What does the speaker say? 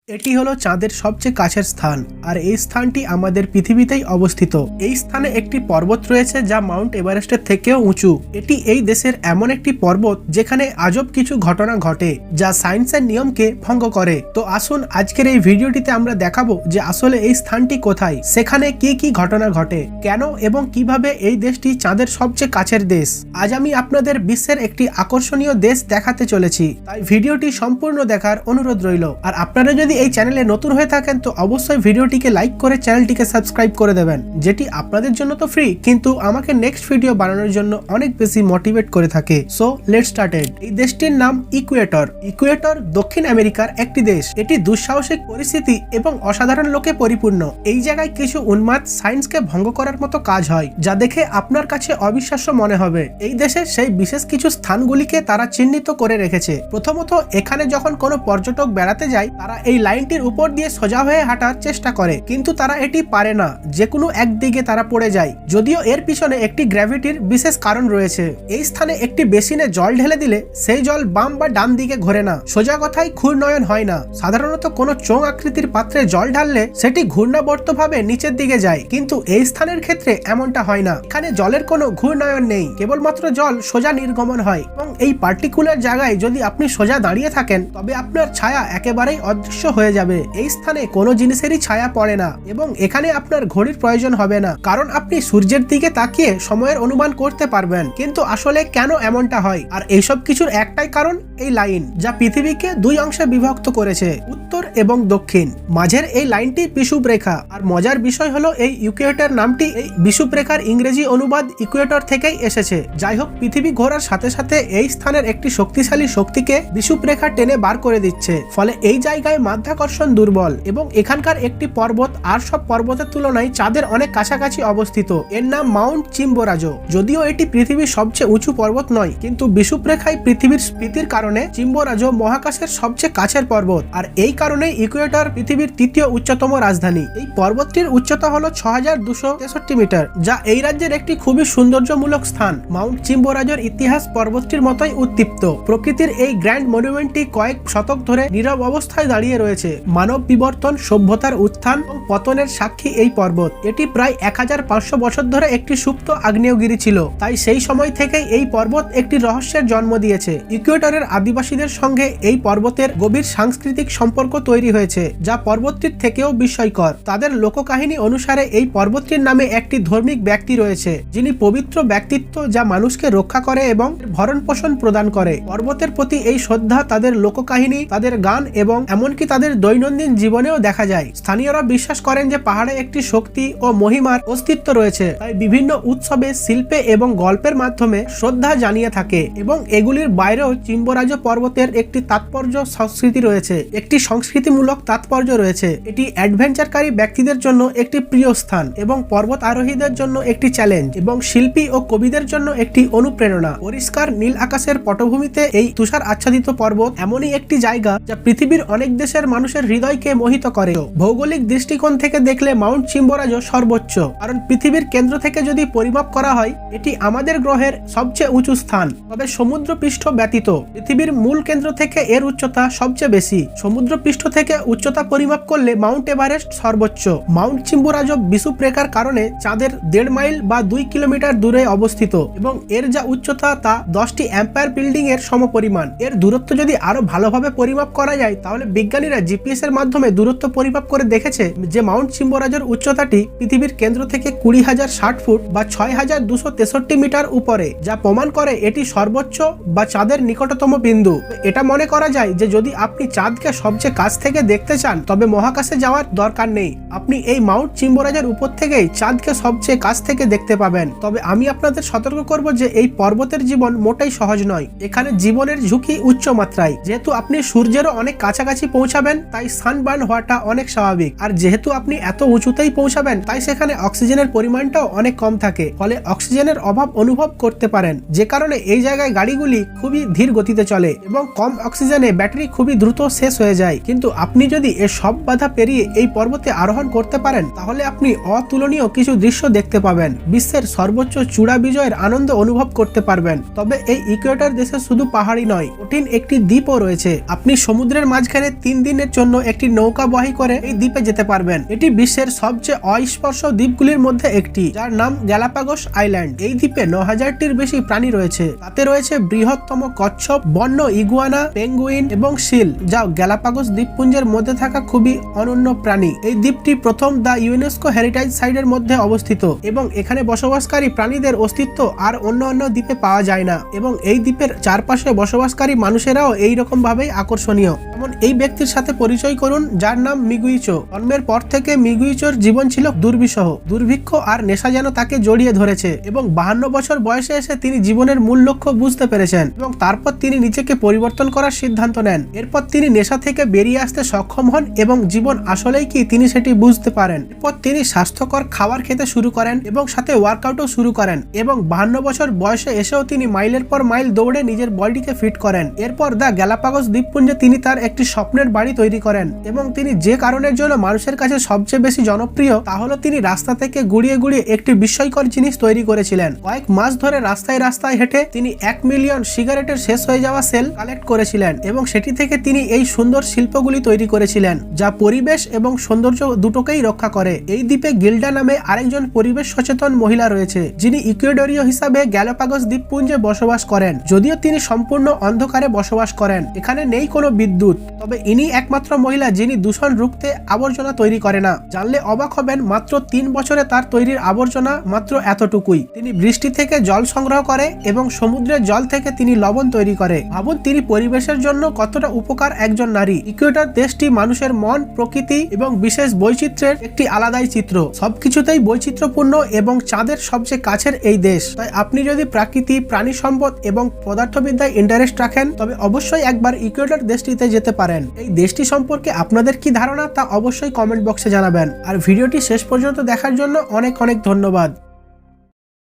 এটি হলো চাঁদের সবচেয়ে কাছের স্থান আর এই স্থানটি আমাদের পৃথিবীতেই অবস্থিত। এই স্থানে একটি পর্বত রয়েছে যা মাউন্ট এভারেস্টের থেকেও উঁচু। এটি এই দেশের এমন একটি পর্বত যেখানে আজব কিছু ঘটনা ঘটে যা সায়েন্সের নিয়মকে ভঙ্গ করে। তো আসুন আজকের এই ভিডিওটিতে আমরা দেখাবো যে আসলে এই স্থানটি কোথায়, সেখানে কি কি ঘটনা ঘটে, কেন এবং কিভাবে এই দেশটি চাঁদের সবচেয়ে কাছের দেশ। আজ আমি আপনাদের বিশ্বের একটি আকর্ষণীয় দেশ দেখাতে চলেছি, তাই ভিডিওটি সম্পূর্ণ দেখার অনুরোধ রইল। আর আপনারা যদি এই চ্যানেলে নতুন হয়ে থাকেন তো অবশ্যই ভিডিওটিকে লাইক করে চ্যানেলটিকে সাবস্ক্রাইব করে দেবেন, যেটি আপনাদের জন্য তো ফ্রি কিন্তু আমাকে নেক্সট ভিডিও বানানোর জন্য অনেক বেশি মোটিভেট করে থাকে। So let's started. এই দেশটির নাম ইকুয়েটর। ইকুয়েটর দক্ষিণ আমেরিকার একটি দেশ। এটি দুঃসাহসিক পরিস্থিতি এবং অসাধারণ লোকে পরিপূর্ণ। এই জায়গায় কিছু উন্মাদ সায়েন্সকে ভঙ্গ করার মতো কাজ হয় যা দেখে আপনার কাছে অবিশ্বাস্য মনে হবে। এই দেশে সেই বিশেষ কিছু স্থানগুলিকে তারা চিহ্নিত করে রেখেছে। প্রথমত, এখানে যখন কোনো পর্যটক বেড়াতে যায় তারা এই লাইনটির উপর দিয়ে সোজা হয়ে হাঁটার চেষ্টা করে, কিন্তু তারা এটি পারে না, যে কোনো একদিকে তারা পড়ে যায়। যদিও এর পিছনে একটি গ্র্যাভিটির বিশেষ কারণ রয়েছে। এই স্থানে একটি বেসিনে জল ঢেলে দিলে সেই জল বাম বা ডান দিকে ঘোরে না। সোজা কথায় ঘূর্ণয়ন হয় না। সাধারণত কোনো চোঙ আকৃতির পাত্রে জল ঢাললে সেটি ঘূর্ণাবর্তভাবে নিচের দিকে যায়, কিন্তু এই স্থানের ক্ষেত্রে এমনটা হয় না। এখানে জলের কোনো ঘূর্ণয়ন নেই, কেবলমাত্র জল সোজা নির্গমন হয়। এবং এই পার্টিকুলার জায়গায় যদি আপনি সোজা দাঁড়িয়ে থাকেন তবে আপনার ছায়া একেবারেই অদৃশ্য হয়ে যাবে। এই স্থানে কোনো জিনিসেরই ছায়া পড়ে না এবং এখানে আপনার ঘড়ির প্রয়োজন হবে না, কারণ আপনি সূর্যের দিকে তাকিয়ে সময়ের অনুমান করতে পারবেন। কিন্তু আসলে কেন এমনটা হয়? আর এইসব কিছুর একটাই কারণ, এই লাইন যা পৃথিবীকে দুই অংশে বিভক্ত করেছে, উত্তর এবং দক্ষিণ। মাঝের এই লাইনটি বিষুব রেখা। আর মজার বিষয় হলো এই ইকুয়েটর নামটি এই বিষুব রেখার ইংরেজি অনুবাদ ইকুয়েটর থেকেই এসেছে। যাই হোক, পৃথিবী ঘোরার সাথে সাথে এই স্থানের একটি শক্তিশালী শক্তিকে বিষুব রেখা টেনে বার করে দিচ্ছে, ফলে এই জায়গায় মাধ্যাকর্ষণ দুর্বল এবং এখানকার একটি পর্বত আর সব পর্বতের তুলনায় চাঁদের অনেক কাছাকাছি অবস্থিত। এর নাম মাউন্ট চিম্বোরাজো। যদিও এটি পৃথিবীর সবচেয়ে উঁচু পর্বত নয়, কিন্তু বিষুব রেখায় পৃথিবীর স্ফীতির কারণে চিম্বোরাজো মহাকাশের সবচেয়ে কাছের পর্বত। আর এই কারণেই ইকুয়েটর পৃথিবীর তৃতীয় উচ্চতম রাজধানী। এই পর্বতটির উচ্চতা হলো 6263 মিটার, যা এই রাজ্যের একটি খুবই সৌন্দর্যমূলক স্থান। মাউন্ট চিম্বোরাজোর ইতিহাস পর্বতটির মতোই উত্তপ্ত। প্রকৃতির এই গ্র্যান্ড মনুমেন্টটি কয়েক শতক ধরে নীরব অবস্থায় দাঁড়িয়ে রয়েছে। মানব বিবর্তন, সভ্যতার উত্থান ও পতনের সাক্ষী এই পর্বত। এটি প্রায় 1500 বছর ধরে একটি সুপ্ত আগ্নেয়গিরি ছিল, তাই সেই সময় থেকেই এই পর্বত একটি রহস্যের জন্ম দিয়েছে। ইকুয়েটরের আদিবাসীদের সঙ্গে এই পর্বতের গভীর সাংস্কৃতিক সম্পর্ক তৈরি হয়েছে, যা পর্বতটির থেকেও বিস্ময়কর। তাদের লোককাহিনী অনুসারে এই পর্বতটির নামে একটি ধার্মিক ব্যক্তি রয়েছে, যিনি পবিত্র ব্যক্তিত্ব যা মানুষকে রক্ষা করে এবং ভরণ পোষণ প্রদান করে। পর্বতের প্রতি এই শ্রদ্ধা তাদের লোককাহিনী, তাদের গান এবং এমনকি তাদের দৈনন্দিন জীবনেও দেখা যায়। স্থানীয়রা বিশ্বাস করেন যে পাহাড়ে একটি শক্তি ও মহিমার অস্তিত্ব রয়েছে, তাই বিভিন্ন উৎসবে, শিল্পে এবং গল্পের মাধ্যমে শ্রদ্ধা জানিয়ে থাকে। এবং এগুলির বাইরেও চিম্বোরাজো পর্বতের একটি তাৎপর্য সংস্কৃতি রয়েছে, একটি সংস্কৃতিমূলক তাৎপর্য রয়েছে। এটি অ্যাডভেঞ্চারকারী ব্যক্তিদের জন্য একটি প্রিয় স্থান এবং পর্বত আরোহীদের জন্য একটি চ্যালেঞ্জ এবং শিল্পী ও কবিদের জন্য একটি অনুপ্রেরণা। পরিষ্কার নীল আকাশের পটভূমিতে এই তুষার আচ্ছাদিত পর্বত এমনই একটি জায়গা যা পৃথিবীর অনেক দেশের মানুষের হৃদয়কে মোহিত করে। ভৌগোলিক দৃষ্টিকোণ থেকে দেখলে মাউন্ট চিম্বোরাজো সর্বোচ্চ, কারণ পৃথিবীর কেন্দ্র থেকে যদি পরিমাপ করা হয় এটি আমাদের গ্রহের সবচেয়ে উঁচু স্থান। তবে সমুদ্রপৃষ্ঠ ব্যতীত পৃথিবীর মূল কেন্দ্র থেকে এর উচ্চতা সবচেয়ে বেশি। সমুদ্রপৃষ্ঠ থেকে উচ্চতা পরিমাপ করলে মাউন্ট এভারেস্ট সর্বোচ্চ। মাউন্ট চিম্বোরাজো বিষুব রেখার কারণে চাঁদের 1.5 মাইল বা 2 কিলোমিটার দূরে অবস্থিত এবং এর যা উচ্চতা তা 10টি এম্পায়ার বিল্ডিং এর সমপরিমাণ। এর দূরত্ব যদি আরো ভালোভাবে পরিমাপ করা যায় তাহলে বিজ্ঞানীরা জিপিএস এর মাধ্যমে দূরত্ব পরিমাপ করে দেখেছে যে মাউন্ট চিম্বোরাজোর উচ্চতাটি পৃথিবীর কেন্দ্র থেকে 20,060 ফুট বা 6,263 মিটার উপরে, যা প্রমাণ করে এটি সর্বোচ্চ বা চাঁদের নিকটতম বিন্দু। এটা মনে করা যায় যে যদি আপনি চাঁদকে সবচেয়ে কাছ থেকে দেখতে চান তবে মহাকাশে যাওয়ার দরকার নেই, আপনি এই মাউন্ট চিম্বোরাজোর উপর থেকেই চাঁদকে সবচেয়ে কাছ থেকে দেখতে পাবেন। তবে আমি আপনাদের সতর্ক করব যে এই পর্বতের জীবন মোটেই সহজ নয়। এখানে জীবনের ঝুঁকি উচ্চ মাত্রায়। যেহেতু আপনি সূর্যেরও অনেক কাছাকাছি পৌঁছাবেন তাই সানবার্ন হওয়াটা অনেক স্বাভাবিক। আর যেহেতু আপনি এত উঁচুতেই পৌঁছাবেন তাই সেখানে অক্সিজেনের পরিমাণটাও অনেক কম থাকে, ফলে অক্সিজেনের অভাব অনুভব করতে পারেন, যে কারণে এই জায়গায় গাড়িগুলি খুবই ধীর গতিতে চলে এবং কম অক্সিজেনে ব্যাটারি খুবই দ্রুত শেষ হয়ে যায়। কিন্তু আপনি যদি এর সব বাধা পেরিয়ে এই পর্বতে আরোহণ করতে পারেন তাহলে আপনি অতুলনীয় কিছু দৃশ্য দেখতে পাবেন। বিশ্বের সর্বোচ্চ চূড়া বিজয়ের আনন্দ অনুভব করতে পারবেন। তবে এই ইকুয়েটর দেশে শুধু পাহাড়ি নয়, কঠিন একটি দ্বীপও রয়েছে। আপনি সমুদ্রের মাঝখানে 3 দিন দিনের জন্য একটি নৌকা বহী করে এই দ্বীপে যেতে পারবেন। এটি বিশ্বের সবচেয়ে অস্পর্শ দ্বীপগুলির মধ্যে একটি, যার নাম গ্যালাপাগোস আইল্যান্ড। এই দ্বীপে 9000টির বেশি প্রাণী রয়েছে। তাতে রয়েছে বৃহত্তম কচ্ছপ, বন্য ইগুয়ানা, পেঙ্গুইন এবং সিল, যা গ্যালাপাগোস দ্বীপপুঞ্জের মধ্যে থাকা খুবই অনন্য প্রাণী। এই দ্বীপটি প্রথম দ্য ইউনেস্কো হেরিটেজ সাইটের মধ্যে অবস্থিত এবং এখানে বসবাসকারী প্রাণীদের অস্তিত্ব আর অন্য দ্বীপে পাওয়া যায় না এবং এই দ্বীপের চারপাশে বসবাসকারী মানুষেরাও এই রকম ভাবেই আকর্ষণীয়। যেমন এই ব্যক্তির সাথে পরিচয় করুন, যার নাম মিগুইচো। জন্মের পর থেকে মিগুইচোর জীবন ছিল দুর্বিষহ। দুর্ভিক্ষ আর নেশা যেন তাকে জড়িয়ে ধরেছে এবং 52 বছর বয়সে এসে তিনি জীবনের মূল লক্ষ্য বুঝতে পেরেছেন এবং তারপর তিনি নিজেকে পরিবর্তন করার সিদ্ধান্ত নেন। এরপর তিনি নেশা থেকে বেরিয়ে আসতে সক্ষম হন এবং জীবন আসলেই কি তিনি সেটি বুঝতে পারেন। এরপর তিনি স্বাস্থ্যকর খাবার খেতে শুরু করেন এবং সাথে ওয়ার্কআউটও শুরু করেন এবং 52 বছর বয়সে এসেও তিনি মাইলের পর মাইল দৌড়ে নিজের বডিকে ফিট করেন। এরপর দ্য গ্যালাপাগোস দ্বীপপুঞ্জে তিনি তার একটি স্বপ্নের বাড়ি তৈরি করেন এবং তিনি যে কারণের জন্য মানুষের কাছে সবচেয়ে বেশি জনপ্রিয় তা হলো তিনি রাস্তা থেকে গুড়িয়ে একটি বিস্ময়কর জিনিস তৈরি করেছিলেন। কয়েক মাস ধরে রাস্তায় হেঁটে তিনি 1 মিলিয়ন সিগারেটের শেষ হয়ে যাওয়া সেল কালেক্ট করেছিলেন এবং সেটি থেকে তিনি এই সুন্দর শিল্পগুলি তৈরি করেছিলেন, যা পরিবেশ এবং সৌন্দর্য দুটোকেই রক্ষা করে। এই দ্বীপে গিল্ডা নামে আরেকজন পরিবেশ সচেতন মহিলা রয়েছে, যিনি ইকুয়েডরীয় হিসাবে গ্যালাপাগোস দ্বীপপুঞ্জে বসবাস করেন। যদিও তিনি সম্পূর্ণ অন্ধকারে বসবাস করেন, এখানে নেই কোনো বিদ্যুৎ, তবে ইনি একমাত্র মহিলা যিনি দূষণ রুখতে আবর্জনা তৈরি করে না। জানলে অবাক হবেন, মাত্র 3 বছরে তার তৈরির আবর্জনা মাত্র এতটুকুই। তিনি বৃষ্টি থেকে জল সংগ্রহ করে এবং সমুদ্রের জল থেকে তিনি লবণ তৈরি করে। ভাবুন তিনি পরিবেশের জন্য কতটা উপকার একজন নারী। ইকুয়েডর দেশটি মানুষের মন, প্রকৃতি এবং বিশেষ বৈচিত্র্যের একটি আলাদাই চিত্র। সবকিছুতেই বৈচিত্র্যপূর্ণ এবং চাঁদের সবচেয়ে কাছের এই দেশ। তাই আপনি যদি প্রাকৃতি, প্রাণী সম্পদ এবং পদার্থবিদ্যায় ইন্টারেস্ট রাখেন তবে অবশ্যই একবার ইকুয়েডর দেশটিতে যেতে পারেন। এই দেশটি সম্পর্কে আপনাদের কি ধারণা তা অবশ্যই কমেন্ট বক্সে জানাবেন। আর ভিডিওটি শেষ পর্যন্ত দেখার জন্য অনেক ধন্যবাদ।